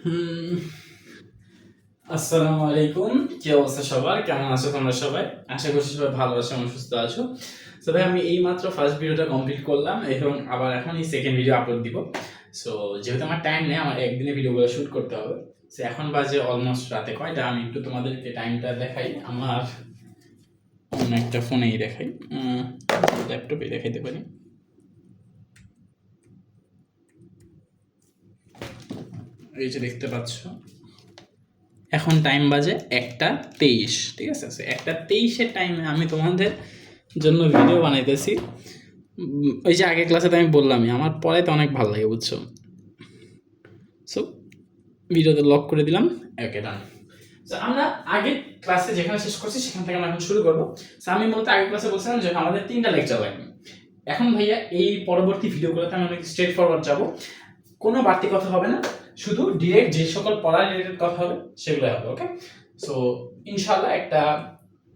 হুম, আসসালামু আলাইকুম। কি অবস্থা সবার? কেমন আছো তোমরা সবাই? আশা করছি সবাই ভালো আছো এবং সুস্থ আছো। তো ভাই আমি এই মাত্র ফার্স্ট ভিডিওটা কমপ্লিট করলাম এবং আবার এখনই সেকেন্ড ভিডিও আপলোড দিব। সো যেহেতু আমার টাইম নেই, আমার একদিনে ভিডিওগুলো শুট করতে হবে। সো এখন বাজে অলমোস্ট রাতে কয়টা, আমি একটু তোমাদেরকে টাইমটা দেখাই। আমার অন্য একটা ফোনেই দেখাই, ল্যাপটপে দেখাইতে পারি। এই যে দেখতে পাচ্ছ, এখন টাইম বাজে 1টা 23। ঠিক আছে, 1টা 23-এর টাইমে আমি তোমাদের জন্য ভিডিও বানাইতেছি। ওই যে আগের ক্লাসে তো আমি বললামই, আমার পড়াইতে অনেক ভালো লাগে, বুঝছো? সো ভিডিওতে লক করে দিলাম। ওকে, ডান। আমরা আগের ক্লাসে যেখানে শেষ করছি সেখান থেকে আমরা এখন শুরু করবো। আমি মূলত আগের ক্লাসে বলছিলাম যে আমাদের 3টা লেকচার লাগবে। এখন ভাইয়া এই পরবর্তী ভিডিওগুলোতে আমি অনেক স্ট্রেট ফরওয়ার্ড যাবো, কোনো বাড়তি কথা হবে না, শুধু ডিরেক্ট যে সকল পড়া রিলেটেড কথা হবে সেগুলো হবে। ওকে, সো ইনশাল্লাহ একটা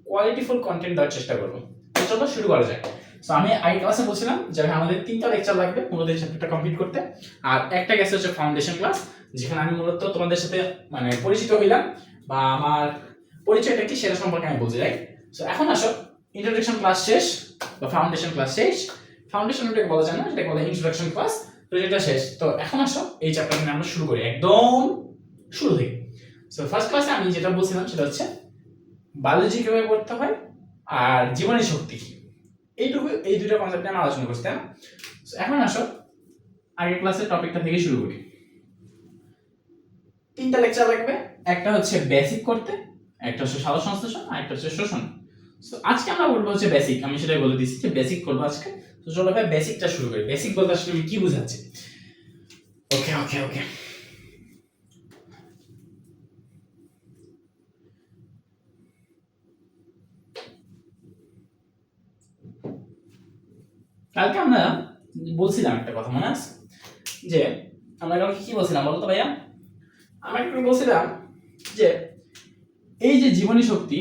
কোয়ালিটিফুল কন্টেন্ট দেওয়ার চেষ্টা করবো। তো চলো শুরু করা যায়। সো আমি আগে ক্লাসে বলছিলাম যে আমাদের 3টা লেকচার লাগবে মূলত এই চ্যাপ্টারটা কমপ্লিট করতে। আর একটা গেছে হচ্ছে ফাউন্ডেশন ক্লাস, যেখানে আমি মূলত তোমাদের সাথে মানে পরিচিত হইলাম বা আমার পরিচয়টা কি সেটা সম্পর্কে আমি বলতে যাই। সো এখন আসো, ইন্ট্রোডাকশন ক্লাস শেষ বা ফাউন্ডেশন ক্লাস শেষ। ফাউন্ডেশন ওটাকে বলা যায় না, এটাকে বলা ইন্ট্রোডাকশন ক্লাস। তো এটা শেষ, তো এখন আসো এই চ্যাপ্টারটা নিয়ে আমরা শুরু করি একদম শুরু থেকে। সো ফার্স্ট ক্লাসে আমি যেটা বলছিলাম সেটা হচ্ছে বায়োলজি কিভাবে পড়তে হয় আর জীবনী শক্তি, এইটুকু, এই দুটো কনসেপ্ট নিয়ে আমরা আলোচনা করছি, তাই না? এখন আসো আগের ক্লাসের টপিকটা থেকে শুরু করি। 3টা লেকচার লাগবে, একটা হচ্ছে বেসিক করতে, একটা হচ্ছে সালোক সংশ্লেষণ আর একটা হচ্ছে শোষণ। তো আজকে আমরা বলবো হচ্ছে বেসিক, আমি সেটাই বলে দিচ্ছি যে বেসিক করবো আজকে। তো চলো ভাই বেসিকটা শুরু করি। বেসিক বলতে আসলে আমি কি বুঝাচ্ছি? ওকে ওকে ওকে, কালকে আমরা বলছিলাম একটা কথা, মনে আছে? যে আমরা কালকে কি বলছিলাম বলতো ভাইয়া? আমরা একটু বলছিলাম যে এই যে জীবনী শক্তি,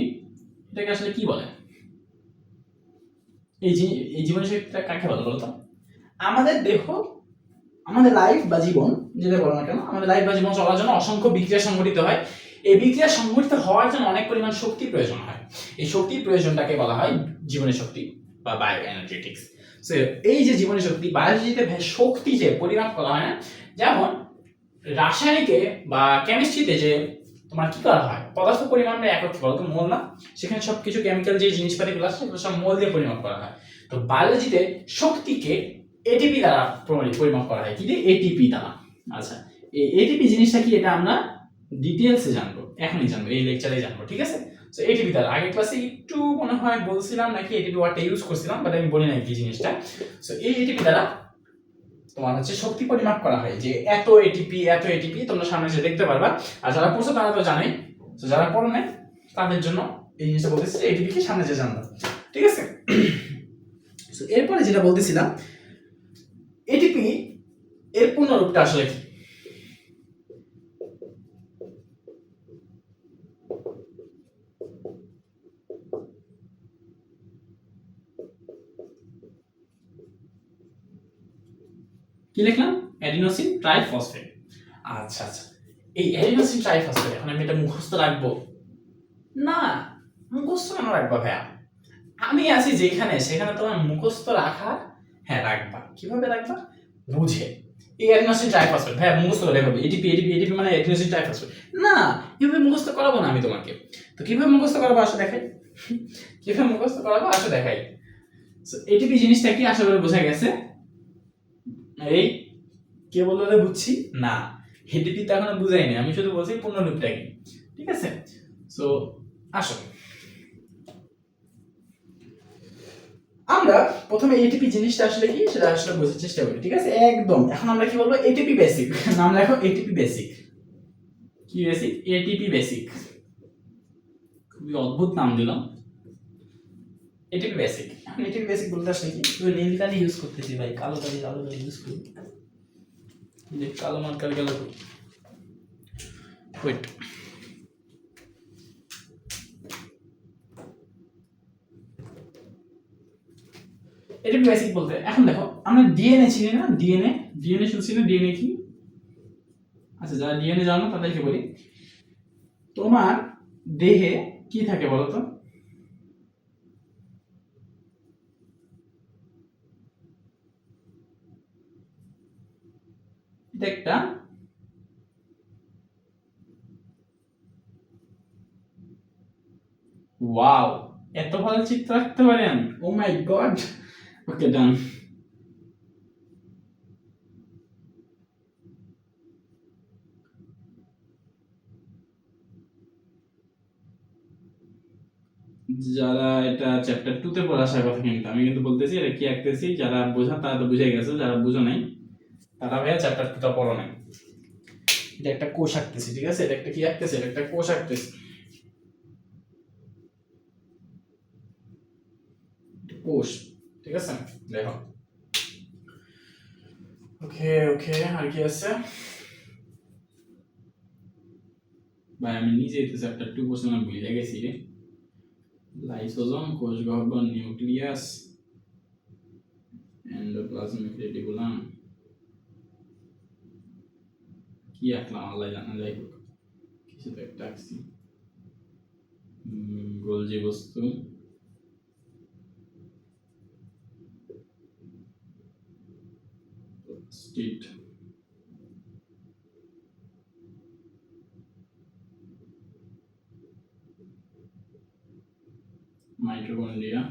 এটাকে আসলে কি বলে? এই জীবনী শক্তিটা কাকে বলে বলতো? আমাদের দেহ, আমাদের লাইফ বা জীবন যেটা বলো না কেন, আমাদের লাইফ বা জীবন চলার জন্য অসংখ্য বিক্রিয়া সংঘটিত হয়। এই বিক্রিয়া সংঘটিত হওয়ার জন্য অনেক পরিমাণ শক্তির প্রয়োজন হয়। এই শক্তির প্রয়োজনটাকে বলা হয় জীবনী শক্তি বা বায়ো এনার্জেটিক্স। এই যে জীবনী শক্তি, বায়োলজিতে শক্তি যে পরিমাপ করা হয় না, যেমন রাসায়নিকে বা কেমিস্ট্রিতে যে তোমার কি করা হয়, পদার্থ পরিমাণটা একক কি বলতো? মোল না? সেখানে সবকিছু কেমিক্যাল যে জিনিসপাতিগুলো আছে সেগুলো সব মোল দিয়ে পরিমাপ করা হয়। তো বায়োলজিতে শক্তিকে এটিপি দ্বারা পরিমাপ করা হয়। কি দিয়ে? এটিপি দ্বারা। আচ্ছা, এই এটিপি জিনিসটা কি এটা আমরা ডিটেইলসে জানবো, এখনই জানবো, এই লেকচারে জানবো, ঠিক আছে? সো এটিপি দ্বারা আগের ক্লাসে একটু মনে হয় বলছিলাম নাকি এটিপি ওয়ার্ডটা ইউজ করছিলাম, বাট আমি বলি না কি জিনিসটা। সো এই এটিপি দ্বারা তোমার হচ্ছে শক্তি পরিমাপ করা হয়, যে এত এটিপি এত এটিপি, তোমরা সামনে যে দেখতে পারবা। আর যারা পড়ছো তারা তো জানেই, তো যারা পড়ো না তাদের জন্য এই জিনিসটা বলতেছি, এটিপি কি সামনে যে জানবা, ঠিক আছে? সো এরপরে যেটা বলতেছিলাম, এটিপি এর পূর্ণরূপটা আসলে কি? কি লিখলাম? Adenosine triphosphate. আচ্ছা আচ্ছা, এই অ্যাডিনোসিন ট্রাইফসফেট এখন আমি এটা মুখস্থ রাখবো না? মুখস্থ কেন রাখবা ভাইয়া? আমি আছি যেখানে সেখানে তোমার মুখস্থ রাখা, হ্যাঁ রাখবা। কিভাবে রাখবা? বুঝে। এই অ্যাডিনোসিন ট্রাইফসফেট ভাইয়া মুখস্থ করে রেখো, এটিপি এটিপি এটিপি মানে অ্যাডিনোসিন ট্রাইফসফেট না, এভাবে মুখস্থ করাবো না আমি তোমাকে। তো কিভাবে মুখস্থ করাবো আসো দেখাই। কিভাবে মুখস্থ করাবো আসো দেখাই। এটিপি জিনিসটা কি আশা করে বোঝা গেছে? এই কে বললো রে বুঝছি না, এটিপি তো এখনো বুঝাইনি, আমি শুধু বলছি পূর্ণরূপটা কি, ঠিক আছে? সো আসো আমরা প্রথমে এটিপি জিনিসটা আসলে কি সেটা আসলে বোঝার চেষ্টা করি, ঠিক আছে? একদম এখন আমরা কি বলবো? ATP basic. নাম লেখো এটিপি বেসিক। কি বেসিক? ATP basic. খুবই অদ্ভুত নাম দিলাম, এটিপি বেসিক। এখন এটিপি বেসিক বলতে আসলে কি? তুই নীল কালি ইউজ করতেছি ভাই, কালো কালি ইউজ করি, যে কালো মার্কার গেল ওয়েট। এটিপি বেসিক বলতে এখন দেখো, আমরা ডিএনএ চিনি না? ডিএনএ শুনছি না? ডিএনএ কি? আচ্ছা, যারা ডিএনএ জানো তাদেরকে বলি, তোমার দেহে কি থাকে বলো তো? এটা একটা ওয়াও, এত ভালো চিত্র আঁকতে পারেন, ও মাই গড। ওকে, ডান। যারা এটা চ্যাপ্টার 2 তে পড়ে আসার কথা, কিন্তু আমি কিন্তু বলতেছি এটা কি আঁকতেছি, যারা বোঝা তারা তো বুঝে গেছে, যারা বুঝো নাই তারা ভাইয়া চ্যাপ্টার 2 টা পড়ো নাই। এটা একটা কোষ আঁকতেছি, ঠিক আছে? এটা একটা কি আঁকতেছি? এটা একটা কোষ আঁকতেছি, কোষ, ঠিক আছে? দেখো, ওকে ওকে, আর কি আছে ভাই? আমি নিজেই তো চ্যাপ্টার 2 পড়ছিলাম, ভুলে গেছি রে। লাইসোজোম, কোষ গহ্বর, নিউক্লিয়াস, এন্ডোপ্লাজমিক রেটিকুলাম, কি আঁকলাম আল্লাহ জানা, যাই হোক কিছু তো একটা আঁকছি। গোলজি বস্তু, স্টিট, মাইটোকন্ড্রিয়া,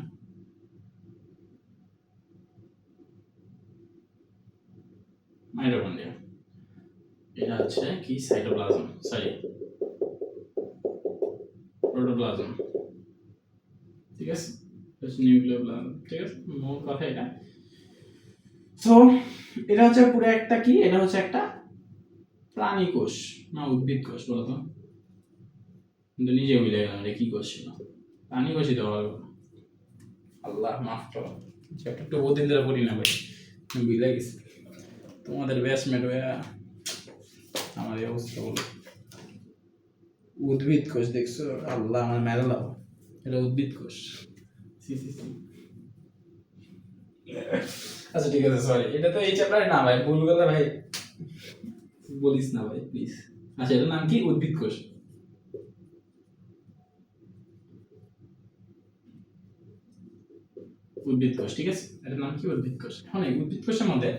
মাইটোকন্ড্রিয়া, এটা হচ্ছে কি? সাইটোপ্লাজম, সরি প্রোটোপ্লাজম, ঠিক আছে? নিউক্লিওপ্লাজম, ঠিক আছে? মূল কথা এটা। তো এটা হচ্ছে পুরো একটা কি, এটা হচ্ছে একটা প্রাণী কোষ না উদ্ভিদ কোষ বলতো? কিন্তু নিজে বুঝে গেলাম এটা কি কোষ ছিল, প্রাণী কোষই তো হওয়ার কথা। আল্লাহ মাফ করো, চ্যাপ্টার 2 বহুদিন ধরে পড়ি না ভাই, আমি বুঝে গেছি। তোমাদের ব্যাচমেট ভাইয়া আমার এই অবস্থা বলো। উদ্ভিদ কোষ দেখছো? আল্লাহ আমার মেলাও, এটা উদ্ভিদ কোষ। See see see. আচ্ছা ঠিক আছে, সরি, এটা তো এই চ্যাপ্টারে না ভাই, ভুল গেলে ভাই বলিস না ভাই প্লিজ। আচ্ছা, এটার নাম কি? উদ্ভিদ কোষ। উদ্ভিদ কোষ, ঠিক আছে? এটার নাম কি? উদ্ভিদ কোষ। এখন এই উদ্ভিদ কোষের মধ্যে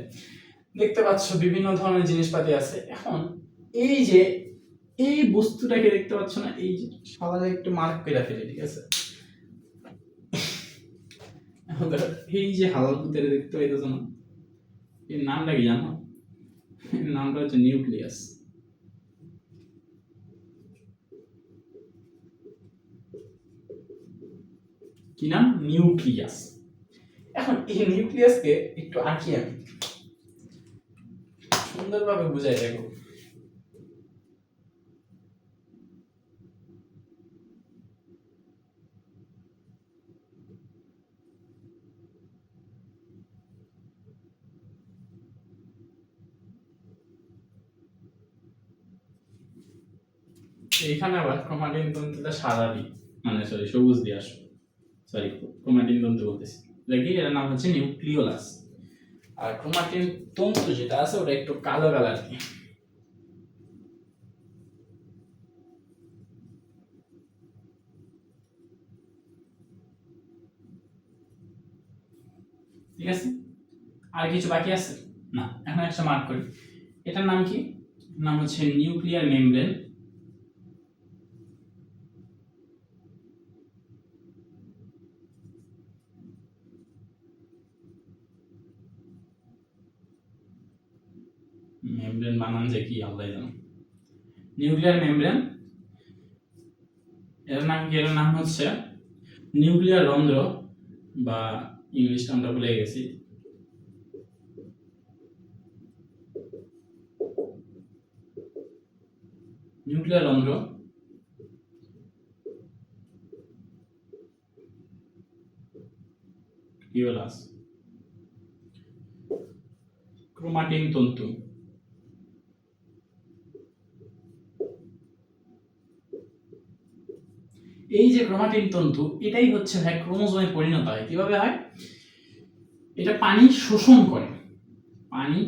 দেখতে পাচ্ছ বিভিন্ন ধরনের জিনিসপাতি আছে। এখন এই যে এই বস্তুটাকে দেখতে পাচ্ছ না, এই যে সাদা একটু মার্ক করে ফেলে, ঠিক আছে? এখন দেখো, এই যে হালাল পুতের দেখতে পাইতেছ না, এর নামটা কি জানো? এর নামটা হচ্ছে নিউক্লিয়াস। কি নাম? নিউক্লিয়াস। এখন এই নিউক্লিয়াসকে একটু আঁকি আমি, সুন্দরভাবে বুঝাই দেখো। এইখানে আবার ক্রোমাটিন তন্তুটা সাদা দিই, মানে সরি সবুজ দিয়ে আসো, সরি ক্রোমাটিন তন্তু বলতেছি, দেখি এর নাম হচ্ছে নিউক্লিওলাস। আর ক্রোমাটিন তন্তু যেটা আছে ওটা একটু কালো কালার দিয়ে, ঠিক আছে? আর কিছু বাকি আছে না? এখন একটা মার্ক করি, এটার নাম কি? নাম হচ্ছে নিউক্লিয়ার মেমব্রেন। মেমব্রেন বানান যে কি আল্লাহ জানে। নিউক্লিয়ার মেমব্রেন, এর নাম কি? এর নাম হচ্ছে নিউক্লিয়ার রন্ধ্র, বা ইংলিশটা আমরা ভুলে গেছি। Nuclear রন্ধ্র, nucleolus. ক্রোমাটিন তন্তু, এই যে ক্রোমাটিন তন্তু, এটাই হচ্ছে ভাই ক্রোমোজোমে পরিণত হয়। কিভাবে হয়? এটা পানি শোষণ করে, পানি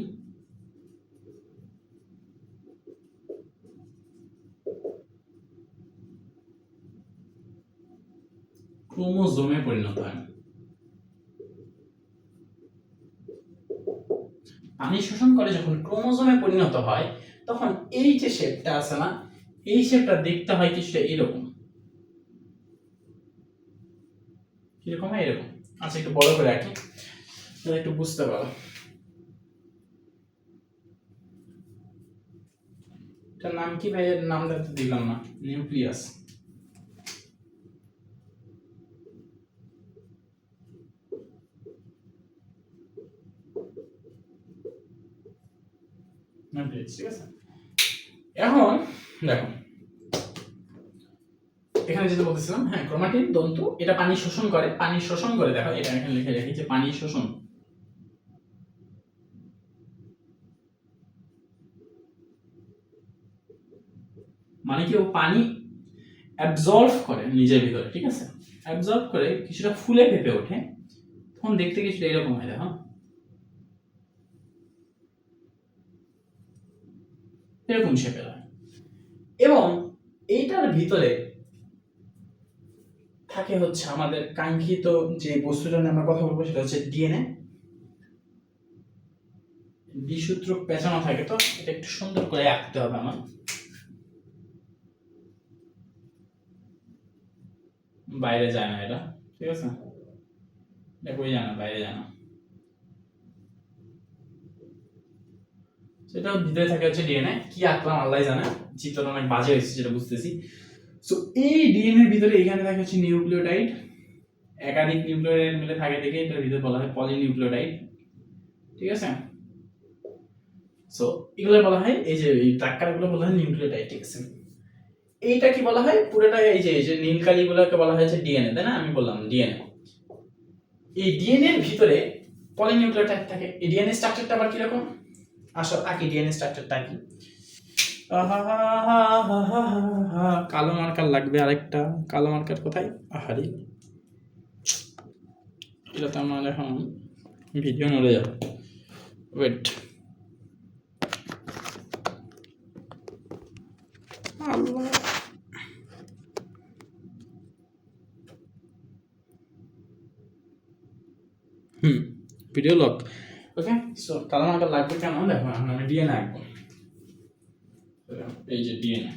ক্রোমোজোমে পরিণত হয়। পানি শোষণ করে যখন ক্রোমোজোমে পরিণত হয় তখন এই যে শেপটা আছে না, এই শেপটা দেখতে হয় কিছুটা এরকম। কিরকম হয়? এরকম। আচ্ছা একটু বড় করে রাখি যাতে একটু বুঝতে পারো। এটার নাম কি ভাই? এর নামটা তো দিলাম না। নিউক্লিয়াস। ঠিক আছে। এখন দেখো এখানে যেটা বলতেছিলাম, হ্যাঁ ক্রোমাটিন তন্তু, এটা পানি শোষণ করে। পানি শোষণ করে, দেখো এটা এখানে লিখে রাখি যে পানি শোষণ। মানে কি ও পানি অ্যাবজর্ব করে নিজের ভিতরে, ঠিক আছে? অ্যাবজর্ব করে কিছুটা ফুলে ফেপে ওঠে, তখন দেখতে কিছুটা এরকম হয়। দেখো এরকম শেপের হয়। এবং এইটার ভিতরে থাকে হচ্ছে আমাদের কাঙ্ক্ষিত যে বস্তুটা নিয়ে আমরা কথা বলবো, সেটা হচ্ছে ডিএনএ। দ্বিসূত্র পেঁচানো থাকে, তো এটা একটু সুন্দর করে আঁকতে হবে আমার। বাইরে যায় না এটা, ঠিক আছে? দেখোই যায় না, বাইরে যায় না। সেটা ভিতরে থাকে হচ্ছে ডিএনএ। কি আঁকলাম আল্লাহ জানে, চিত্রটা অনেক বাজে হয়েছে যেটা বুঝতেছি। সো এই ডিএনএ ভিতরে এখানে থাকে হচ্ছে নিউক্লিওটাইড। একাধিক নিউক্লিওটাইড মিলে থাকে দেখে এটার ভিতরে বলা হয় পলিনিউক্লিওটাইড, ঠিক আছে? সো এগুলো বলা হয়, এই যে এই টাক্কারগুলো বলা হয় নিউক্লিওটাইড, ঠিক আছে? এইটা কি বলা হয়? পুরোটা এই যে নীল কালিগুলোকে বলা হয় যে ডিএনএ, তাই না? আমি বললাম ডিএনএ। এই ডিএনএ এর ভিতরে পলিনিউক্লিওটাইড থাকে। এই ডিএনএ স্ট্রাকচারটা আবার কি রকম? আসো আঁকি ডিএনএ স্ট্রাকচারটা কি। কালো মার্কার লাগবে আরেকটা। কালো মার্কার কোথায়? আহারি, এটা তো আমার এখন ভিডিও নড়ে যাবে। ওয়েট, আল্লাহ, ভিডিও লক। ওকে, সো কালো মার্কার লাগবে কেন? দেখো এখন আমি ডিএনএ আঁকবো। এই যে ডিএনএ,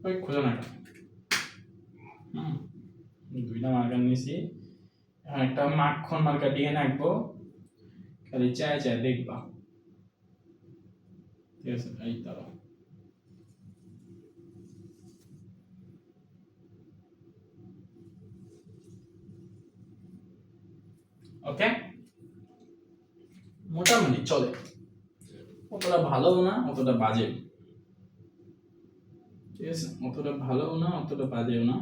ওই খোঁজো না, দুইটা মার্কার নিয়েছি। একটা মাখন মার্কার ডিএনএ আঁকবো, খালি চায় চায় দেখবা, ঠিক আছে? এই তারা ওকে, মোটামুটি চলে, অতটা ভালোও না অতটা বাজেও, ঠিক আছে? অতটা ভালোও না অতটা বাজেও না,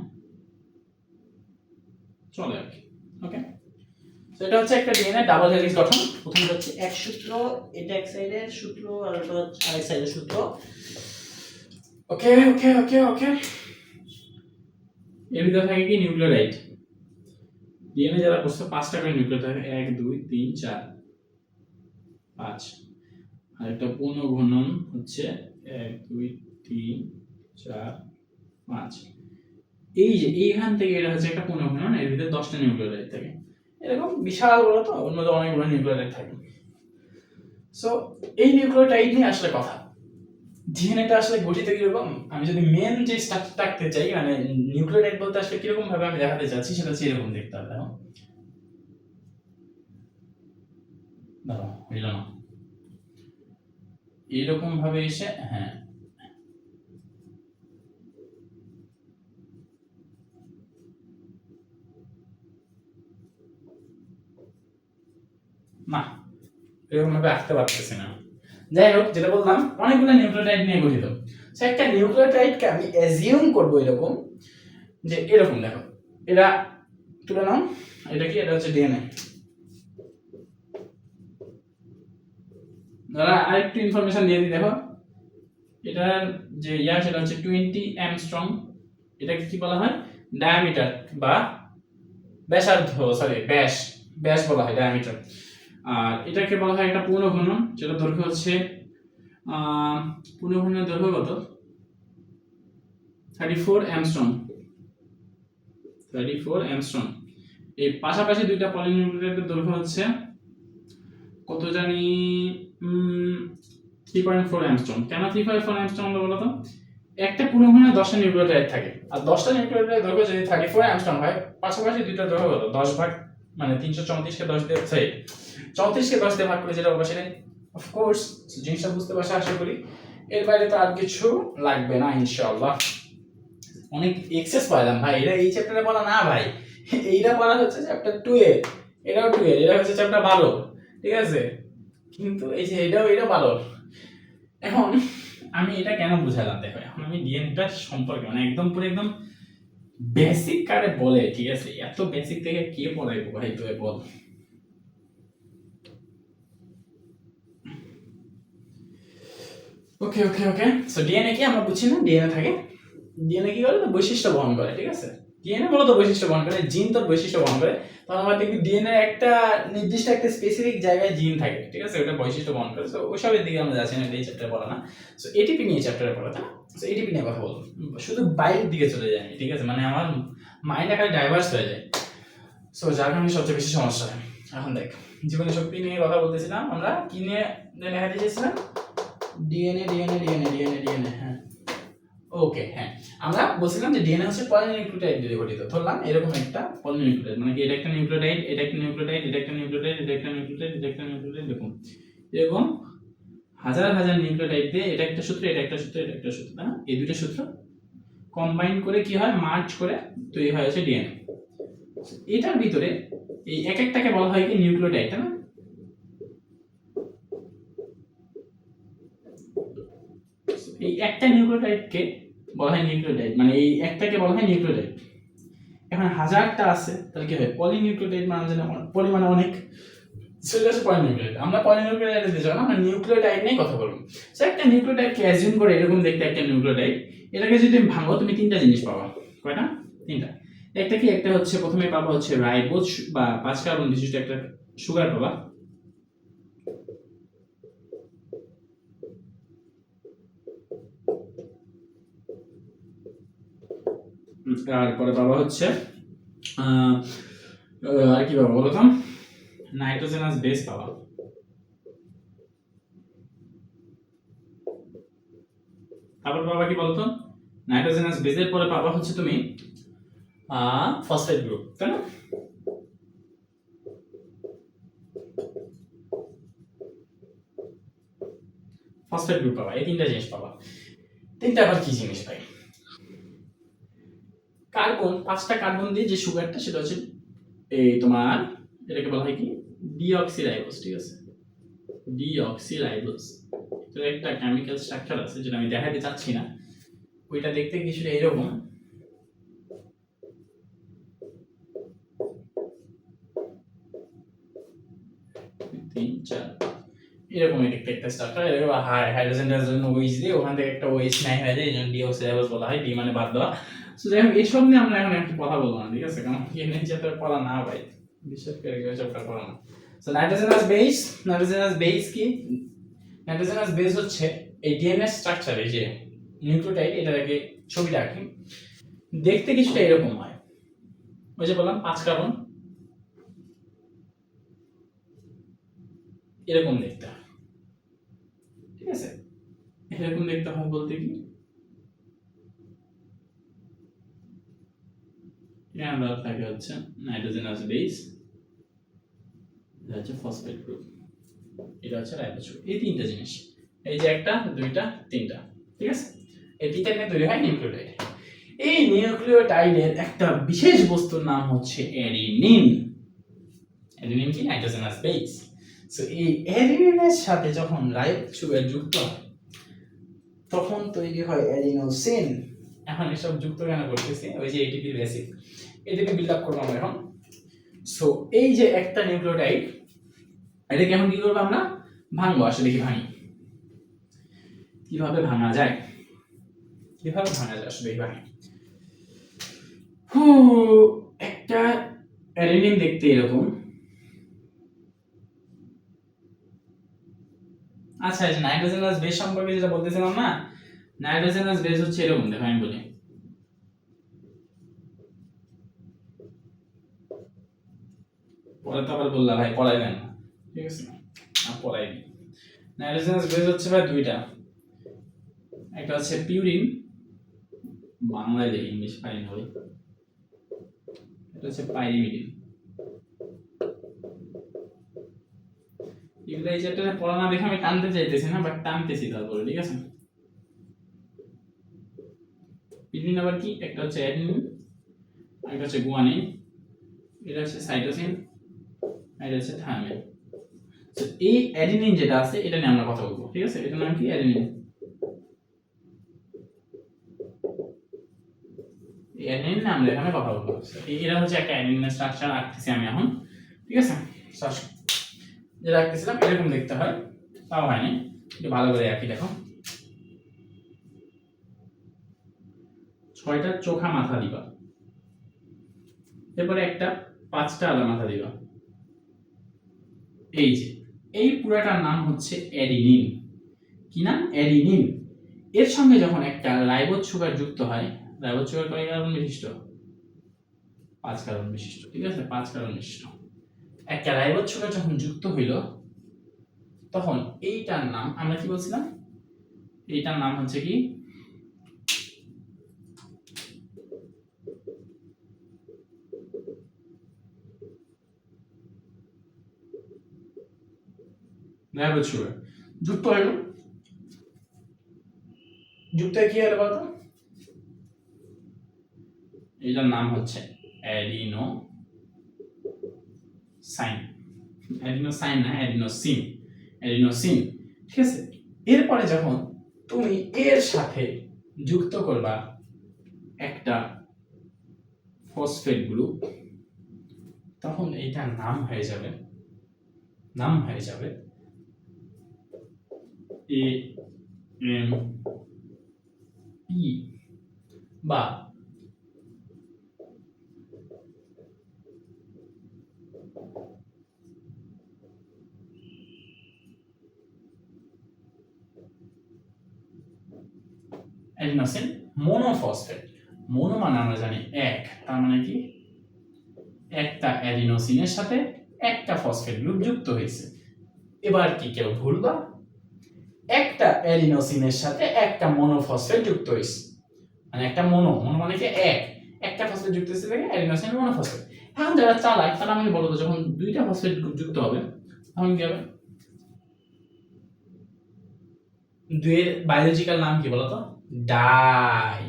চলে আর কি। ওকে, তো এটা হচ্ছে একটা ডিএনএ ডাবল হেলিক্স গঠন। প্রথমটা হচ্ছে এক সূত্র, এটা এক সাইডের সূত্র আর এটা হচ্ছে আরেক সাইডের সূত্র। ওকে ওকে ওকে ওকে, এর ভিতরে থাকে কি? নিউক্লিওটাইড। ডিএনএ যারা করছে 5টা করে নিউক্লিওটাইড থাকে, 1 2 3 4 5। আর একটা পুনঃঘনন হচ্ছে 1 2 3 4 5। এই যে এইখান থেকে এটা হচ্ছে একটা পুনঃঘনন, এর ভিতরে 10টা নিউক্লিওটাইড থাকে। এরকম বিশাল বড়, তো ওর মধ্যে অনেকগুলো নিউক্লিওটাইড থাকে। সো এই নিউক্লিওটাইড নিয়ে আসলে কথা, ডিএনএটা আসলে গঠিত কিরকম? আমি যদি মেন যে স্ট্রাকচারটা আঁকতে চাই, মানে নিউক্লিওটাইড বলতে আসলে কিরকম ভাবে আমি দেখাতে চাচ্ছি, সেটা হচ্ছে এরকম দেখতে হবে। দাঁড়াও, হইল না, এরকম ভাবে এসে, হ্যাঁ না, এরকম ভাবে আঁকতে পারতেছি না। যাই হোক, যেটা বললাম অনেকগুলো নিউক্লিওটাইড নিয়ে গঠিত। সো একটা নিউক্লিওটাইডকে আমি অ্যাজিউম করব এরকম, যে এরকম দেখো, এটা তুলে নাও, এটা কি? এটা হচ্ছে ডিএনএ। দাঁড়া আরেকটু ইনফরমেশন দিয়ে দিই, দেখো এটার যে সেটা হচ্ছে 20 অ্যাংস্ট্রম। এটাকে কি বলা হয়? ডায়ামিটার বা ব্যাসার্ধ, সরি ব্যাস, ব্যাস বলা হয় ডায়ামিটার। আর এটাকে বলা হয় একটা পুনঃঘনন, যেটা দৈর্ঘ্য হচ্ছে পুনঃঘননের দৈর্ঘ্য কত? 34 অ্যাংস্ট্রম, 34 অ্যাংস্ট্রম। এই পাশাপাশি দুইটা পলিনিউক্লিওটাইডের দৈর্ঘ্য হচ্ছে কত জানি 3.4 অ্যাংস্ট্রম। কেন 3.4 অ্যাংস্ট্রম হলো বলো তো? একটা পরমাণুতে 10টা নিউক্লিওটাইড থাকে, আর 10টা নিউক্লিওটাইড দৈর্ঘ্য যদি 34 অ্যাংস্ট্রম হয়, পাশাপাশি দুইটা দৈর্ঘ্য কত? 10 ভাগ, মানে 334 কে 10 দিয়ে, সরি 34 কে 10 দিয়ে ভাগ করে যেটা হবে সেটাই। অফকোর্স জিনিসটা বুঝতে পারছো আশা করি। এর বাইরে তো আর কিছু লাগবে না ইনশাআল্লাহ। অনেক এক্সেস পাইলাম ভাই, এটা এই চ্যাপ্টারে পড়া না ভাই, এইটা পড়া হচ্ছে চ্যাপ্টার 2 এর, এটাও 2 এর, এটা হচ্ছে চ্যাপ্টার 12, ঠিক আছে? কিন্তু এই যে এটাও 12। এখন আমি এটা কেন বুঝালাম দেখো, এখন আমি ডিএনএটা সম্পর্কে মানে একদম পুরো একদম বেসিক কারে বলে, ঠিক আছে? এত বেসিক থেকে কে পড়াইবো ভাই, তুই বল। ওকে ওকে ওকে, সো ডিএনএ কি আমরা বুঝছি না? ডিএনএ থাকে, ডিএনএ কি করে? তো বৈশিষ্ট্য বহন করে, ঠিক আছে? ডিএনএ মূলত বৈশিষ্ট্য বহন করে, জিন তোর বৈশিষ্ট্য বহন করে। তখন আমরা দেখি ডিএনএ একটা নির্দিষ্ট একটা স্পেসিফিক জায়গায় জিন থাকে, ঠিক আছে? ওটা বৈশিষ্ট্য বহন করে। সো ওইসবের দিকে আমরা যাচ্ছি না, এই চ্যাপ্টারে পড়া না। সো এটিপি নিয়ে চ্যাপ্টারে পড়া, তাই না? সো এটিপি নিয়ে কথা বলবো, শুধু বাইরের দিকে চলে যায়, ঠিক আছে? মানে আমার মাইন্ডটা খালি ডাইভার্স হয়ে যায়, সো যার কারণে সবচেয়ে বেশি সমস্যা হয়। এখন দেখ, জীবনের শক্তি নিয়ে কথা বলতেছিলাম, আমরা কি নিয়ে লেখাতে চেয়েছিলাম? DNA DNA DNA DNA DNA, হ্যাঁ ওকে, হ্যাঁ আমরা বলছিলাম যে ডিএনএ হচ্ছে পলিনিউক্লিওটাইড দিয়ে গঠিত। ধরলাম এরকম একটা পলিনিউক্লিওটাইড, মানে কি এটা একটা নিউক্লিওটাইড, এটা একটা নিউক্লিওটাইড, এটা একটা নিউক্লিওটাইড, এটা একটা নিউক্লিওটাইড, এটা একটা নিউক্লিওটাইড, এরকম এরকম হাজার হাজার নিউক্লিওটাইড দিয়ে এটা একটা সূত্র, এটা একটা সূত্র, এটা একটা সূত্র, না? এই দুটো সূত্র কম্বাইন করে কি হয়? মার্জ করে তৈরি হয় হচ্ছে ডিএনএ। এটার ভিতরে এই এক একটাকে বলা হয় কি? নিউক্লিওটাইড, তাই না? এই একটা নিউক্লিওটাইডকে বলা হয় নিউক্লিওটাইড, মানে এই একটাকে বলা হয় নিউক্লিওটাইড। এখন হাজারটা আছে, তাহলে কি হয়? পলিনিউক্লিওটাইড মানে যেন পরিমাণে অনেক, সেটা হচ্ছে পলিনিউক্লিওটাইড। আমরা পলিনিউক্লিওটাইড দিতে চাই না, আমরা নিউক্লিওটাইড নিয়ে কথা বলবো। সো একটা নিউক্লিওটাইডকে অ্যাজিউম করে এরকম দেখতে একটা নিউক্লিওটাইড, এটাকে যদি তুমি ভাঙো, তুমি তিনটা জিনিস পাবা। কয়টা? তিনটা। একটা কি? একটা হচ্ছে প্রথমে পাবা হচ্ছে রাইবোজ বা 5 কার্বন বিশিষ্ট একটা সুগার পাবা। তারপরে পাবা হচ্ছে আর কি পাবা বলো তো? নাইট্রোজেনাস বেস পাবা। তারপর পাবা কি বলতো? নাইট্রোজেনাস বেসের পরে পাবা হচ্ছে তুমি ফসফেট গ্রুপ, তাই না? ফসফেট গ্রুপ পাবা, এই তিনটা জিনিস পাবা। তিনটা আবার কি জিনিস ভাই? কার্বন, 5টা কার্বন দিয়ে যে সুগারটা, সেটা হচ্ছে এই তোমার, এটাকে বলা হয় কি? ডিঅক্সিরাইবোজ, ঠিক আছে? ডিঅক্সিরাইবোজ, এর একটা কেমিক্যাল স্ট্রাকচার আছে যেটা আমি দেখাতে চাচ্ছি না, ওইটা দেখতে কিছুটা এরকম। এরকম একটা স্ট্রাকচার, এরকম হাইড্রোজেনের জন্য ওএইচ দিয়ে ওখান থেকে একটা ওএইচ নাই হয়ে যায়, এই জন্য ডিঅক্সিরাইবোজ বলা হয়। ডি মানে বাদ দেওয়া। সো যাই হোক, এইসব নিয়ে আমরা এখন একটু কথা বলবো না, ঠিক আছে? কারণ এমনি চ্যাপ্টার পড়া না ভাই, বিশেষ করে চ্যাপ্টার পড়া না। So nitrogenous base, nitrogenous base কি? নাইট্রোজেনাস বেস হচ্ছে এই ডিএনএ স্ট্রাকচার, এই যে নিউক্লিওটাইড, এটাকে ছবিটা আঁকি, দেখতে কিছুটা এরকম হয়। ওই যে বললাম 5 কার্বন, এরকম দেখতে হয়, ঠিক আছে? এরকম দেখতে হয় বলতে কি, এখানে থাকে হচ্ছে নাইট্রোজেনাস বেস, এটা হচ্ছে ফসফেট গ্রুপ, এটা হচ্ছে রাইবোজ গ্রুপ। এই তিনটা জিনিস, এই যে একটা, দুইটা, তিনটা, ঠিক আছে? এই তিনটা নিয়ে তৈরি হয় নিউক্লিওটাইড। এই নিউক্লিওটাইডের একটা বিশেষ বস্তুর নাম হচ্ছে অ্যাডিনিন। অ্যাডিনিন কি? Nitrogenous base. সো এই অ্যাডিনিনের সাথে যখন রাইবোজ সুগার যুক্ত হয়, তখন তৈরি হয় অ্যাডিনোসিন। এখন এসব যুক্ত কেন করতেছি? ওই যে ATP basic, ATP build up করবো আমরা এখন। সো এই যে একটা নিউক্লিওটাইড, এটাকে এখন কি করবো আমরা? ভাঙবো। আসলে কি ভাঙি, কিভাবে ভাঙা যায়, কিভাবে ভাঙা যায় আসলে ভাঙি। একটা অ্যাডিনিন দেখতে এরকম। আচ্ছা, এই যে নাইট্রোজেনাস বেস সম্পর্কে যেটা বলতেছিলাম না, নাইট্রোজেনাস বেস হচ্ছে এরকম, দেখো আমি বলি। পরে তো আবার বললা ভাই পড়াইলেন না, ঠিক আছে, পড়াইনি। নাইট্রোজেনাস বেস হচ্ছে ভাই দুইটা, একটা হচ্ছে পিউরিন, বাংলায় দেখি ইংলিশ পারি না ভাই, এটা হচ্ছে পাইরিমিডিন। এগুলো এই চ্যাপ্টারে পড়া না দেখে আমি টানতে চাইতেছি না, বাট টানতেছি তারপরে, ঠিক আছে। পিউরিন আবার কি, একটা হচ্ছে অ্যাডেনিন, একটা হচ্ছে গুয়ানিন, এটা হচ্ছে সাইটোসিন, আর এটা হচ্ছে থায়ামিন। তো এই অ্যাডেনিন যেটা আছে এটা নিয়ে আমরা কথা বলবো, ঠিক আছে। এটার নাম কি, অ্যাডেনিন। এই অ্যাডেনিন নিয়ে আমরা এখানে কথা বলবো। এটা হচ্ছে একটা অ্যাডেনিনের স্ট্রাকচার রাখতেছি আমি এখন, ঠিক আছে। যে রাখতেছিলাম এরকম দেখতে হয়, তাও হয়নি, একটু ভালো করে রাখি। দেখো 6টা চোখা মাথা দিবা, এরপরে একটা 5টা আলাদা মাথা দিবা। এই যে এই পুরাটার নাম হচ্ছে অ্যাডিনিন। কি নাম, অ্যাডিনিন। এর সঙ্গে যখন একটা রাইবোজ সুগার যুক্ত হয়, রাইবোজ সুগার কয় কার্বন বিশিষ্ট, 5 কার্বন বিশিষ্ট, ঠিক আছে, 5 কার্বন বিশিষ্ট একটা রাইবোজ সুগার যখন যুক্ত হইল, তখন এইটার নাম আমরা কি বলছিলাম, এইটার নাম হচ্ছে কি, রাইবোজ সুগার যুক্ত হইল, যুক্ত হয়ে কি হলো বলতো, এটার নাম হচ্ছে অ্যাডিনোসাইন। অ্যাডিনোসাইন না, অ্যাডিনোসিন, অ্যাডিনোসিন, ঠিক আছে। এরপরে যখন তুমি এর সাথে যুক্ত করবা একটা ফসফেট গ্রুপ, তখন এইটার নাম হয়ে যাবে AMP বা অ্যাডিনোসিন মোনোফসফেট। মোনো মানে আমরা জানি এক, তার মানে কি, একটা অ্যাডিনোসিনের সাথে একটা ফসফেট গ্রুপ যুক্ত হয়েছে। এবার কি কেউ ভুলবা, একটা অ্যাডিনোসিনের সাথে একটা মোনোফসফেট যুক্ত হয়েছে, মানে একটা মোনো মানে কি একটা ফসফেট যুক্ত হয়েছে থেকে অ্যাডিনোসিন মোনোফসফেট। এখন যারা চালাক তারা আমাকে বলতো যখন দুইটা ফসফেট গ্রুপ যুক্ত হবে তখন কি হবে, দুইয়ের বায়োলজিক্যাল নাম কি বলতো, ডাই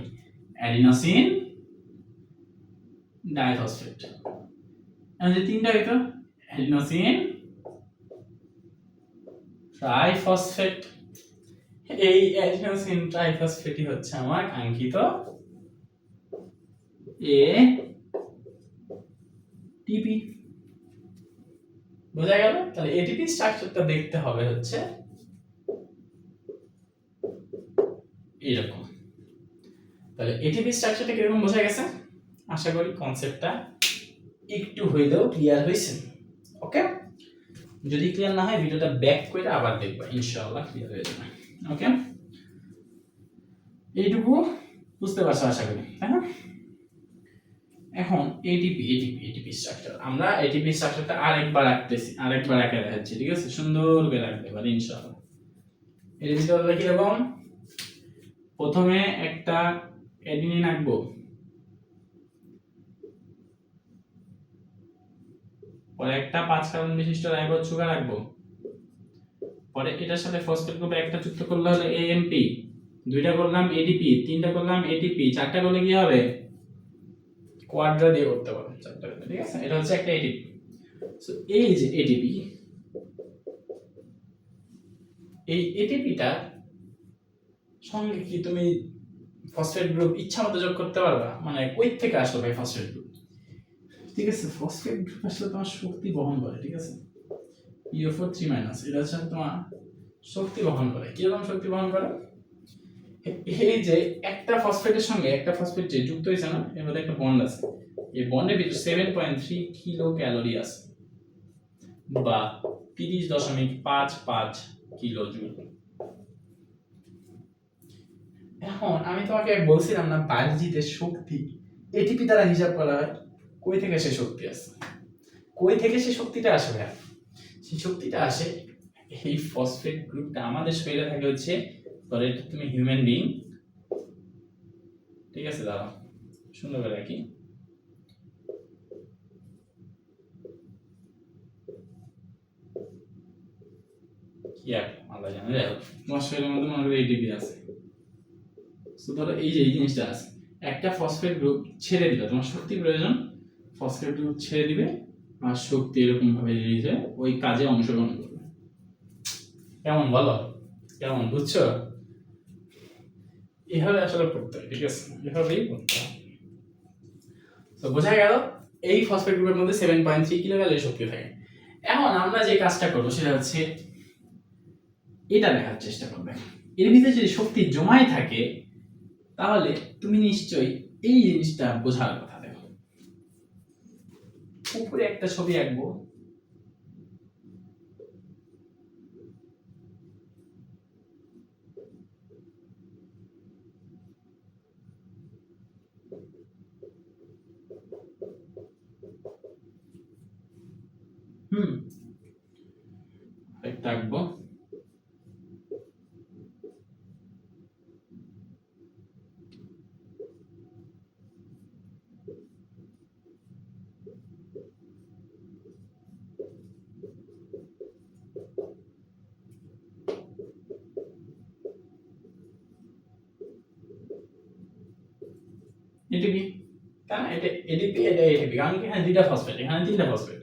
অ্যাডিনোসিন ডাইফসফেট। এখন যে তিনটা হইতো, অ্যাডিনোসিন ট্রাইফসফেট। এই অ্যাডিনোসিন ট্রাইফসফেটই হচ্ছে আমার কাঙ্ক্ষিত এটিপি। বোঝা গেল? তাহলে এটিপি স্ট্রাকচারটা দেখতে হবে হচ্ছে এরকম। তাহলে এটিপি স্ট্রাকচারটা কিরকম বোঝা গেছে, আশা করি কনসেপ্টটা একটু হইলেও ক্লিয়ার হয়েছে। ওকে, যদি ক্লিয়ার না হয় ভিডিওটা ব্যাক করে আবার দেখবা, ইনশাআল্লাহ ক্লিয়ার হয়ে যাবে। ওকে, এইটুকু বুঝতে পারছো আশা করি, তাই না? এখন এটিপি স্ট্রাকচার, আমরা এটিপি স্ট্রাকচারটা আরেকবার এঁকে দেখাচ্ছি, ঠিক আছে, সুন্দর করে রাখতে পারি ইনশাআল্লাহ। এটিপি তাহলে কিরকম, প্রথমে একটা অ্যাডিনিন আঁকবো, পরে একটা 5 কার্বন বিশিষ্ট রাইবোজ সুগার রাখবো, পরে এটার সাথে ফসফেট গ্রুপে একটা যুক্ত করলে হলো এএমপি, দুইটা করলাম এডিপি, তিনটা করলাম এটিপি, চারটা করলে কি হবে, কোয়াড্রা দিয়ে করতে পারো চারটা, ঠিক আছে। এটা হচ্ছে একটা এটিপি। সো এই যে এটিপি, এই এটিপিটা সঙ্গে কি তুমি ফসফেট গ্রুপ ইচ্ছা মতো যোগ করতে পারবা, মানে কই থেকে আসলো ভাই ফসফেট গ্রুপ, ঠিক আছে। ফসফেট গ্রুপ আসলে তোমার শক্তি বহন করে, ঠিক আছে, PO4 3- এটা হচ্ছে তোমার শক্তি বহন করে। কিরকম শক্তি বহন করে, এই যে একটা ফসফেটের সঙ্গে একটা ফসফেট যে যুক্ত হয়েছে না, এর মধ্যে একটা বন্ড আছে, এই বন্ডের ভিতরে 7.3 কিলো ক্যালোরি আছে, বা 30.55 কিলো জুল। এখন আমি তোমাকে বলছিলাম না বায়োলজিতে শক্তি এটিপি দ্বারা হিসাব করা হয়, কই থেকে সে শক্তি আসে, কই থেকে সেই শক্তিটা আসে ভাই? সেই শক্তিটা আসে এই ফসফেট গ্রুপটা আমাদের শরীরে থাকে হচ্ছে, ধরো এটা তুমি হিউম্যান বিইং, ঠিক আছে, দাঁড়াও সুন্দর করে রাখি। কি আর আল্লাহ জানে, যাই হোক তোমার শরীরের মধ্যে মনে করো এটিপি আছে। তো ধরো এই যে এই জিনিসটা আছে, একটা ফসফেট গ্রুপ ছেড়ে দিবে, তোমার শক্তি প্রয়োজন, ফসফেট গ্রুপ ছেড়ে দিবে আর শক্তি এরকম ভাবে রিলিজ হয়ে ওই কাজে অংশগ্রহণ করবে। কেমন বলো, কেমন বুঝছো? এভাবে আসলে পড়তে হয়, ঠিক আছে, এভাবেই পড়তে হয়। তো বোঝা গেল এই ফসফেট গ্রুপের মধ্যে 7.3 কিলোক্যালোরি শক্তি থাকে। এখন আমরা যে কাজটা করবো সেটা হচ্ছে এটা দেখার চেষ্টা করবে। এর ভিতরে যদি শক্তি জমাই থাকে তাহলে তুমি নিশ্চয়ই এই জিনিসটা বোঝার কথা। দেখো উপরে একটা ছবি আঁকবো, একটা আঁকবো, এটিপি, কারণ এটা এডিপি, এটা এটিপি, কারণ কি এখানে দুইটা ফসফেট, এখানে তিনটা ফসফেট।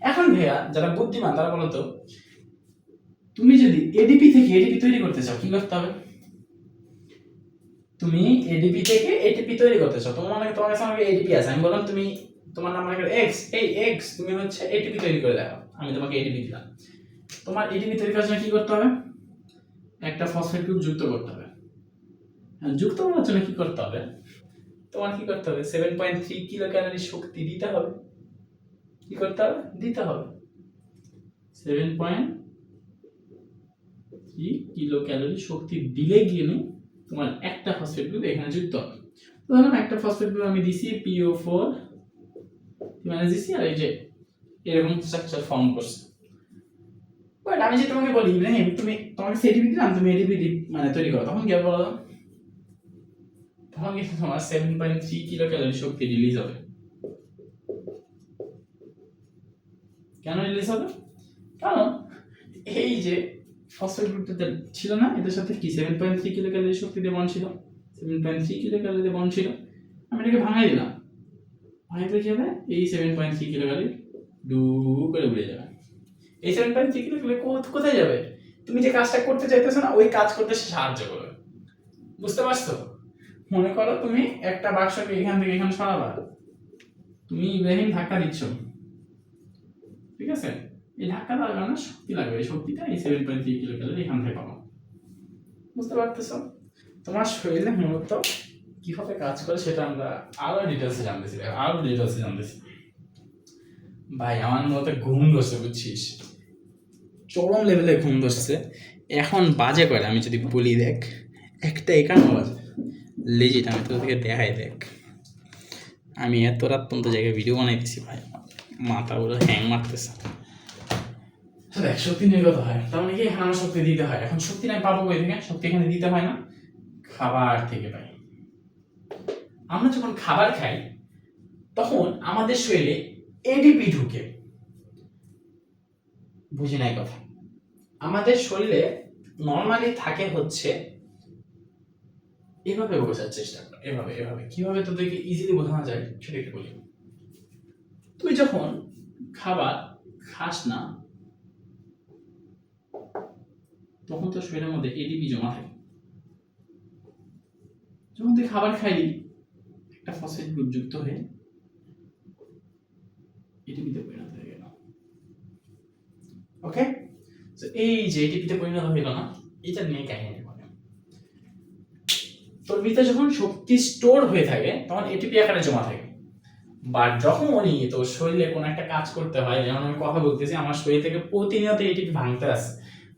এখন ভাইয়া যারা বুদ্ধিমান তারা বলো তো, তুমি যদি এডিপি থেকে এটিপি তৈরি করতে চাও কি করতে হবে? তুমি এডিপি থেকে এটিপি তৈরি করতে চাও, তোমার কাছে আমাকে এটিপি আছে, আমি বললাম তুমি তোমার নাম মনে করো এক্স, এই এক্স তুমি হচ্ছে এটিপি তৈরি করে দাও, আমি তোমাকে এটিপি দিলাম। তোমার এটিপি তৈরি করার জন্য কি করতে হবে? একটা ফসফেট গ্রুপ যুক্ত করতে হবে। যুক্ত করার জন্য কি করতে হবে? তোমার কি করতে হবে? 7.3 কিলো ক্যালোরি শক্তি দিতে হবে। কি করতে হবে? দিতে হবে 7.3 কিলো ক্যালোরি শক্তি দিলে গিয়ে তোমার একটা ফসফেট গ্রুপ এখানে যুক্ত হবে। ধরুন একটা ফসফেট গ্রুপ আমি দিছি PO4 মানে দিছি, আর এই যে এরকম স্ট্রাকচার ফর্ম করছে। বাট আমি যে তোমাকে বলি ইব্রাহিম তুমি তোমাকে এটিপি দিলাম, তুমি এটিপি মানে তৈরি করো, তখন কি হবে বলো? তখন কিন্তু তোমার 7.3 কিলো ক্যালোরি শক্তি রিলিজ হবে। কেন রিলিজ হবে? কারণ এই যে ফসফেট গ্রুপটা ছিল না, এদের সাথে কি 7.3 কিলো ক্যালোরি শক্তি দিয়ে বন্ড ছিল, 7.3 কিলো ক্যালোরি দিয়ে বন্ড ছিল, আমি এটাকে ভাঙাই দিলাম, ভাঙাই দিলে কি হবে? এই 7.3 কিলো ক্যালোরি ডু করে উড়ে যাবে। এই 7.3 কিলো ক্যালোরি কোথায় যাবে? তুমি যে কাজটা করতে চাইতেছো না ওই কাজ করতে সে সাহায্য করবে। বুঝতে পারছো? মনে করো তুমি একটা বাক্সকে এখান থেকে এখানে সরাবা, তুমি ইব্রাহিম ধাক্কা দিচ্ছ, ঠিক আছে, এই ধাক্কা দেওয়ার কারণে শক্তি লাগবে, এই শক্তিটা এই 7.3 কিলো ক্যালোরি এখান থেকে পাবো। বুঝতে পারতেছো? তোমার শরীরে মূলত কিভাবে কাজ করে সেটা আমরা আরো ডিটেলসে জানতেছি। ভাই আমার মতো ঘুম ধরছে, বুঝছিস, চরম লেভেলে ঘুম ধরছে। এখন বাজে করে আমি যদি বলি, দেখ 1:51 বাজে, লেজিট আমি তোদেরকে দেখাই, দেখ আমি এত রাত পর্যন্ত জায়গায় ভিডিও বানাইতেছি ভাই, মাথা পুরো হ্যাং মারতেছে। দেখ শক্তি নির্গত হয়, তার মানে কি এখানে আমার শক্তি দিতে হয়। এখন শক্তি আমি পাবো কই থেকে? শক্তি এখানে দিতে হয় না, খাবার থেকে পাই। আমরা যখন খাবার খাই তখন আমাদের শরীরে এডিপি ঢুকে। বুঝি নাই কথা? আমাদের শরীরে নর্মালি থাকে হচ্ছে, এভাবে বোঝার চেষ্টা কর, এভাবে কিভাবে তোদেরকে ইজিলি বোঝানো যায় সেটা একটু বলি। তুই যখন খাবার খাস না তখন তোর শরীরের মধ্যে এডিপি জমা থাকে। যখন তুই খাবার খাইলি একটা ফসফেট গ্রুপ যুক্ত হয়ে এটিপিতে পরিণত হয়ে গেল। ওকে, তো এই যে এটিপিতে পরিণত হইল না, এটা নিয়ে কাহিনী বলে। তোর ভিতরে যখন শক্তি স্টোর হয়ে থাকে তখন এটিপি আকারে জমা থাকে। বাট যখনই তোর শরীরে কোনো একটা কাজ করতে হয়, যেমন আমি কথা বলতেছি, আমার শরীর থেকে প্রতিনিয়ত এটিপি ভাঙতে আসে,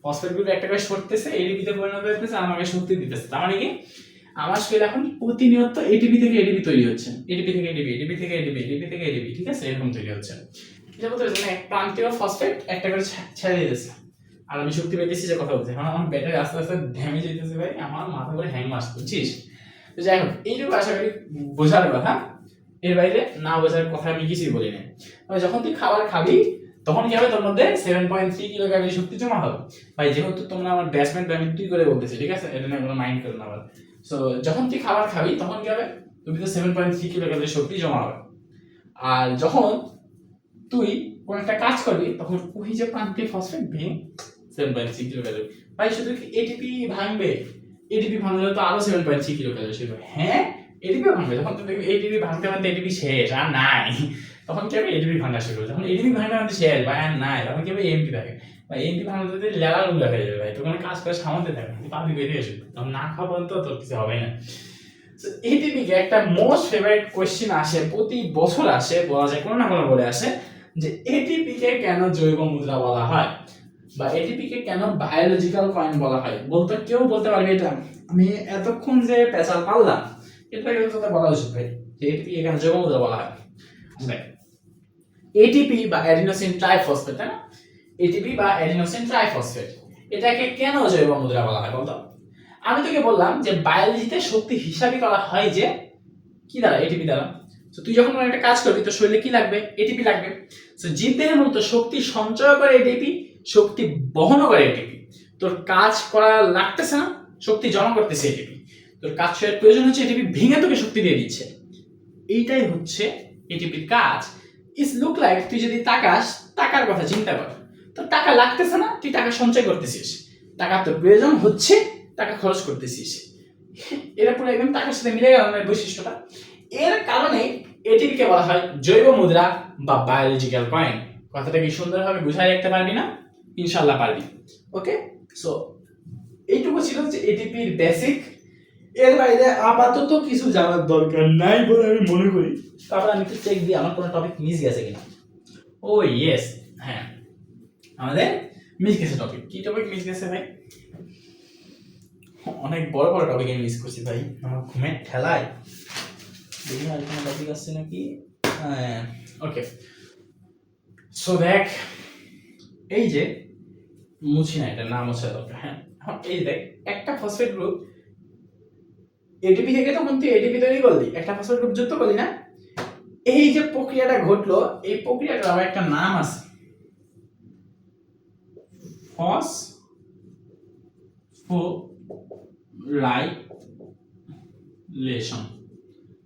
ফসফেট গ্রুপ একটা করে সরতেছে, এটিপিতে পরিণত হইতেছে, আমাকে শক্তি দিতেছে। তার মানে কি আমার শরীর এখন প্রতিনিয়ত এটিপি থেকে এটিপি তৈরি হচ্ছে, এটিপি থেকে এটিপি, এটিপি থেকে এটিপি, এটিপি থেকে এটিপি, ঠিক আছে, এরকম তৈরি হচ্ছে। এটা বলতে পারছি না, প্রান্তীয় ফসফেট একটা করে ছেড়ে দিতেছে আর আমি শক্তি পেতেছি যে কথা বলছি। এখন আমার ব্যাটারি আস্তে আস্তে ড্যামেজ হইতেছে ভাই, আমার মাথা করে হ্যাং মারছে, বুঝছিস? তো যাই হোক, এইটুকু আশা করি বোঝার কথা, এর বাইরে না বোঝার কথা আমি কিছুই বলি না। তবে যখন তুই খাবার খাবি তখন কি হবে, তোর মধ্যে 7.3 কিলো ক্যালোরি শক্তি জমা হবে। ভাই যেহেতু তোমরা আমার ব্যাটসম্যান আমি তুই করে বলতেছি, ঠিক আছে, এটা নিয়ে কোনো মাইন্ড করো না আবার। সো যখন তুই খাবার খাবি তখন কি হবে, তুমি তো 7.3 কিলো ক্যালোরি শক্তি জমা হবে। আর যখন তুই কোন একটা কাজ করবি তখন ওই যে প্রান্তীয় ফসফেট ভেঙে 7.3 কিলো ক্যালোরি। ভাই শুধু কি এটিপি ভাঙবে? এটিপি ভাঙলে তো আরো 7.3 কিলো ক্যালোরি ছিল। হ্যাঁ, এটিপি ভাঙবে, যখন তুমি দেখবি এটিপি ভাঙতে ভাঙতে এটিপি শেষ আর নাই, তখন কি হবে, এটিপি ভাঙা শুরু হবে। যখন এটিপি ভাঙতে ভাঙতে শেষ ভাই আর নাই, তখন কি হবে, এমপি থাকে। ভাই এমপি ভাঙতে যদি লেলা লুলা হয়ে যাবে ভাই, তোর কোনো কাজ করে সামাতে থাকে, তুই পাবি বেরিয়ে আসবে, তখন না খাওয়া পর্যন্ত তোর কিছু হবে না। এটিপি কে একটা মোস্ট ফেভারিট কোশ্চেন আসে, প্রতি বছর আসে, বলা যায় কোনো না কোনো বলে আসে যে এটিপি কে কেন জৈব মুদ্রা বলা হয়, বা এটিপি কে কেন বায়োলজিক্যাল কয়েন বলা হয়। বলতে কেউ বলতে পারবে এটা? আমি এতক্ষণ যে পেঁচাল পারলাম এটা কিন্তু তোদের বলা উচিত ভাই, যে এটিপি কে কেন জৈব মুদ্রা বলা হয়। দেখ, এটিপি বা অ্যাডিনোসিন ট্রাইফসফেট, তাই না? এটিপি বা অ্যাডিনোসিন ট্রাইফসফেট, এটাকে কেন জৈব মুদ্রা বলা হয় বলতো? আমি তোকে বললাম যে বায়োলজিতে শক্তি হিসাবই করা হয় যে কি দ্বারা, এটিপি দ্বারা। তো তুই যখন একটা কাজ করবি তোর শরীরে কি লাগবে, এটিপি লাগবে। তো জীবদেহের মূলত শক্তি সঞ্চয় করে এটিপি, শক্তি বহন করে এটিপি। তোর কাজ করা লাগতেছে না, শক্তি জমা করতেছে এটিপি। তোর কাজ শেয়ার প্রয়োজন হচ্ছে এটিপি ভেঙে তোকে শক্তি দিয়ে দিচ্ছে। এইটাই হচ্ছে এটিপির কাজ। ইস লুক লাইক, তুই যদি তাকাস, টাকার কথা চিন্তা কর, তোর টাকা লাগতেছে না, তুই টাকা সঞ্চয় করতেছিস, টাকা তোর প্রয়োজন হচ্ছে, টাকা খরচ করতেছিস। এরা পুরো একদম টাকার সাথে মিলে গেল না বৈশিষ্ট্যটা। এর কারণে এটিকে বলা হয় জৈব মুদ্রা বা বায়োলজিক্যাল কয়েন। কথাটা কি সুন্দরভাবে বুঝাই রাখতে পারবি না? ইনশাআল্লাহ পারবি। ওকে, সো এইটুকু ছিল যে এটিপির বেসিক। এর বাইরে আপাতত কিছু জানার দরকার নাই বলে আমি মনে করি। তারপর আমি একটু চেক দিই আমার কোনো টপিক মিস গেছে কিনা। ও ইয়েস, হ্যাঁ, আমাদের মিস গেছে টপিক। কি টপিক মিস গেছে ভাই? অনেক বড় বড় টপিক আমি মিস করছি ভাই, আমার ঘুমের ঠেলায়। দেখি আর কোনো টপিক আসছে নাকি। ওকে, সো দেখ, এই যে মুছি না, এটা নাম হচ্ছে দরকার। হ্যাঁ, এখন এই দেখ, একটা ফসফেট গ্রুপ এটিপি থেকে তখন তুই এটিপি তৈরি করলি, একটা ফসফেট গ্রুপ যুক্ত করলি না? এই যে প্রক্রিয়াটা ঘটলো, এই প্রক্রিয়াটার আবার একটা নাম আছে, ফসফোরাইলেশন,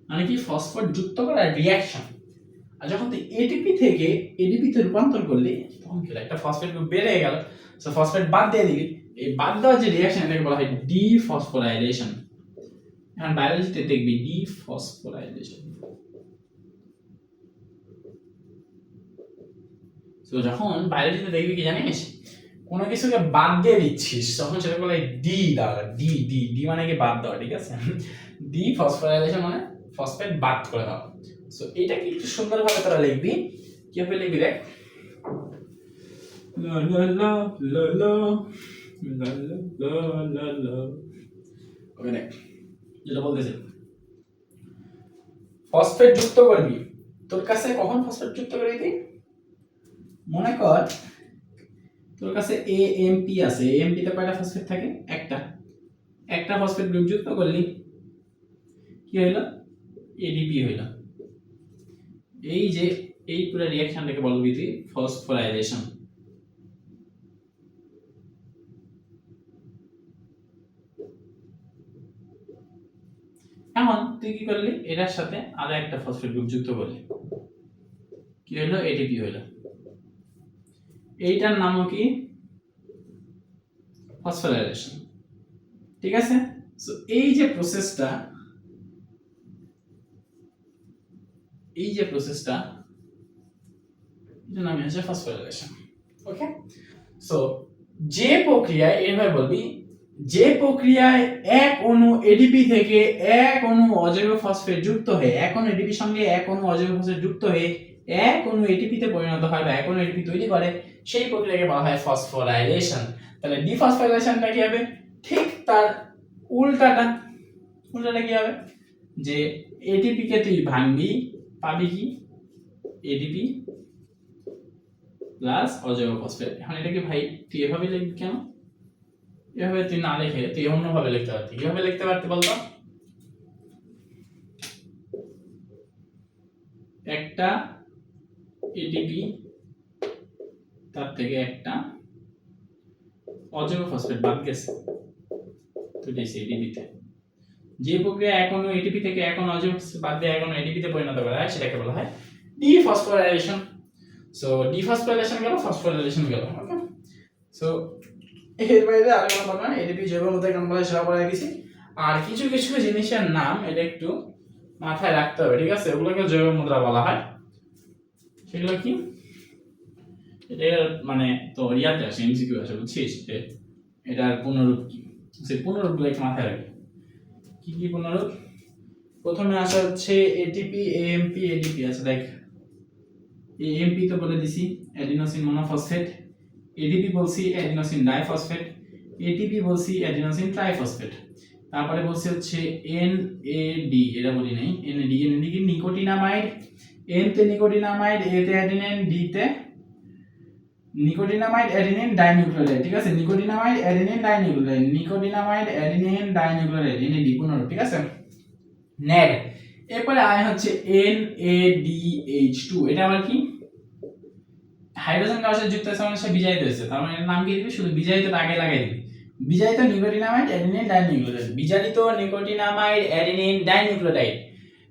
মানে কি, ফসফেট যুক্ত করার রিঅ্যাকশন। আর যখন তুই এটিপি থেকে এডিপি তে রূপান্তর করলি তখন কি একটা ফসফেট গ্রুপ বেড়ে গেল, সো ফসফেট বাদ দিয়ে দিবি। এই বাদ দেওয়ার যে রিঅ্যাকশন এটাকে বলা হয় ডিফসফোরাইলেশন। এখন বায়োলজিতে দেখবি ডিফসফোরাইলেশন। তো যখন বায়োলজিতে দেখবি কি জানিস, কোনো কিছুকে বাদ দিয়ে দিচ্ছিস তখন সেটা বলে ডি দ্বারা, ডি ডি ডি মানে কি বাদ দেওয়া, ঠিক আছে? ডিফসফোরাইলেশন মানে ফসফেট বাদ করে দাও। সো এটাকে একটু সুন্দরভাবে তোরা লিখবি। কিভাবে লিখবি দেখ, লা লা লা লা লা লা লা লা লা। ওকে দেখ, যেটা বলতেছি, ফসফেট যুক্ত করবি। তোর কাছে কখন ফসফেট যুক্ত করবি তুই? মনে কর তোর কাছে এএমপি আছে, এএমপি তে কয়টা ফসফেট থাকে? একটা। একটা ফসফেট গ্রুপ যুক্ত করলি, কি হইলো? এডিপি হইলো। এই যে এই পুরো রিঅ্যাকশনটাকে বলবি তুই ফসফোরাইলেশন। এখন তুই কি করলি, এটার সাথে আরো একটা ফসফেট গ্রুপ যুক্ত করলি, কি হলো? এটিপি হইলো। এইটার নামও কি? ফসফোরাইলেশন। ঠিক আছে? সো এই যে প্রসেসটা, এটার নাম হচ্ছে ফসফোরাইলেশন। ওকে, সো যে প্রক্রিয়ায়, এভাবে বলবি, যে প্রক্রিয়ায় এক অণু এডিপি থেকে এক অণু অজৈব ফসফেট যুক্ত হয়ে, এক অণু এডিপির সঙ্গে এক অণু অজৈব ফসফেট যুক্ত হয়ে এক অণু এটিপি তে পরিণত হয় বা এক অণু এটিপি তৈরি করে, সেই প্রক্রিয়াকে বলা হয় ফসফোরাইলেশন। তাহলে ডিফসফোরাইলেশনটা কি হবে? ঠিক তার উল্টাটা। উল্টাটা কি হবে? যে এটিপি কে তুই ভাঙবি, পাবি কি? এডিপি প্লাস অজৈব ফসফেট। এখন এটাকে ভাই তুই এভাবে লিখবি কেন? এভাবে তুই না লিখে তুই অন্যভাবে লিখতে পারতি। কিভাবে লিখতে পারতি বলতো? একটা এটিপি তার থেকে একটা অজৈব ফসফেট বাদ গেছে তো দিয়েছে এটিপিতে। যে প্রক্রিয়া এখনো এটিপি থেকে এখন অজৈব ফসফেট বাদ দিয়ে এখন এটিপিতে পরিণত করা হয় সেটাকে বলা হয় ডিফসফোরাইলেশন। সো ডিফসফোরাইলেশন গেল, ফসফোরাইলেশন গেল। ওকে, সো এর বাইরে আর কোনো কথা না, এটিপি জৈবের মধ্যে কেমন বলে সেটা পড়ে গেছি। আর কিছু কিছু জিনিসের নাম এটা একটু মাথায় রাখতে হবে, ঠিক আছে? ওগুলোকে জৈব মুদ্রা বলা হয়। সেগুলো কি? এটা মানে তো ইয়াতে আসে, এমসিকিউ আসে, বুঝছিস? যে এটার পুনরূপ কি, সেই পুনরূপগুলো একটু মাথায় রাখবি। কি কি পুনরূপ? প্রথমে আসা হচ্ছে এটিপি, এএমপি, এডিপি। আচ্ছা দেখ, এএমপি তো বলে দিছি অ্যাডিনোসিন মনোফসফেট, এডিপি বলছি অ্যাডিনোসিন ডাইফসফেট, এটিপি বলছি অ্যাডিনোসিন ট্রাইফসফেট। তারপরে বলছি হচ্ছে এনএডি, এটা বলি নাই, এনএডি। এনএডি কি? নিকোটিনামাইড। এন তে নিকোটিনামাইড, এ তে অ্যাডিনিন, ডি তে নিকোটিনামাইড অ্যাডিনিন ডাইনিউক্লিওটাইড, ঠিক আছে? Nicotinamide adenine dinucleotide, nicotinamide adenine dinucleotide, NAD পুনরূপ, ঠিক আছে? নেড। এরপরে আয় হচ্ছে NADH2। এটা আবার কি? হাইড্রোজেন কার সাথে যুক্ত আছে মানে সে বিজারিত হয়েছে, তার মানে এর নাম কি দিবি? শুধু বিজারিতটা আগে লাগাই দিবি। বিজারিত নিকোটিনামাইড অ্যাডিনিন ডাইনিউক্লিওটাইড, বিজারিত নিকোটিনামাইড অ্যাডিনিন ডাইনিউক্লিওটাইড,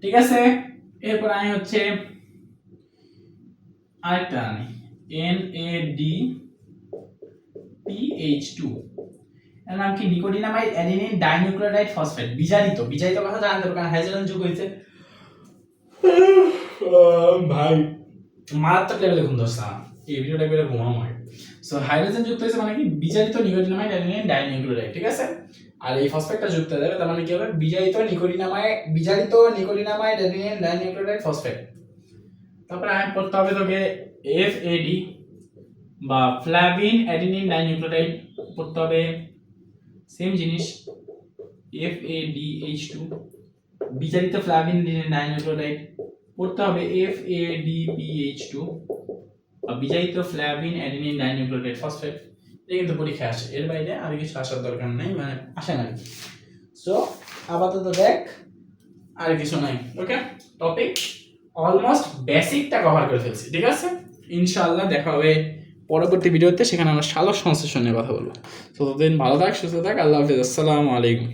ঠিক আছে? এরপর আয় হচ্ছে আরেকটা আনি, NADPH2। এর নাম কি? Nicotinamide adenine dinucleotide phosphate. বিজারিত, বিজারিত কথা জানতে হবে কারণ হাইড্রোজেন যুগ হয়েছে। ভাই মারাত্মক লেভেলে ঘুম ধরছে না, এই ভিডিওটা করে ঘুমাও হয়। সো হাইড্রোজেন যুক্ত হয়েছে মানে কি? বিজারিত নিকোটিনামাইড অ্যাডিনিন ডাইনিউক্লিওটাইড, ঠিক আছে? আর এই ফসফেটটা যুক্ত হয়ে যাবে, তার মানে কি হবে? বিজারিত নিকোটিনামাইড অ্যাডিনিন ডাইনিউক্লিওটাইড ফসফেট। তারপরে আমি পড়তে হবে তোকে FAD বা ফ্ল্যাভিন অ্যাডিনিন ডাইনিউক্লিওটাইড পড়তে হবে। সেম জিনিস, FADH2 বিজারিত ফ্ল্যাভিন অ্যাডিনিন ডাইনিউক্লিওটাইড পড়তে হবে। FADPH2 বিজারিত ফ্ল্যাভিন অ্যাডিনিন ডাইনিউক্লিওটাইড ফসফেট। এটা কিন্তু পরীক্ষায় আসে, এর বাইরে আর কিছু আসার দরকার নেই, মানে আসে না। সো আপাতত দেখ, আর কিছু নাই। ওকে, টপিক অলমোস্ট বেসিকটা কভার করে ফেলছি, ঠিক আছে? ইনশাআল্লাহ দেখা হবে পরবর্তী ভিডিওতে, সেখানে আমরা সালোক সংশ্লেষণ নিয়ে কথা বলবো। তো ততদিন ভালো থাক, সুস্থ থাক, আল্লাহ হাফেজ, আসসালামু আলাইকুম।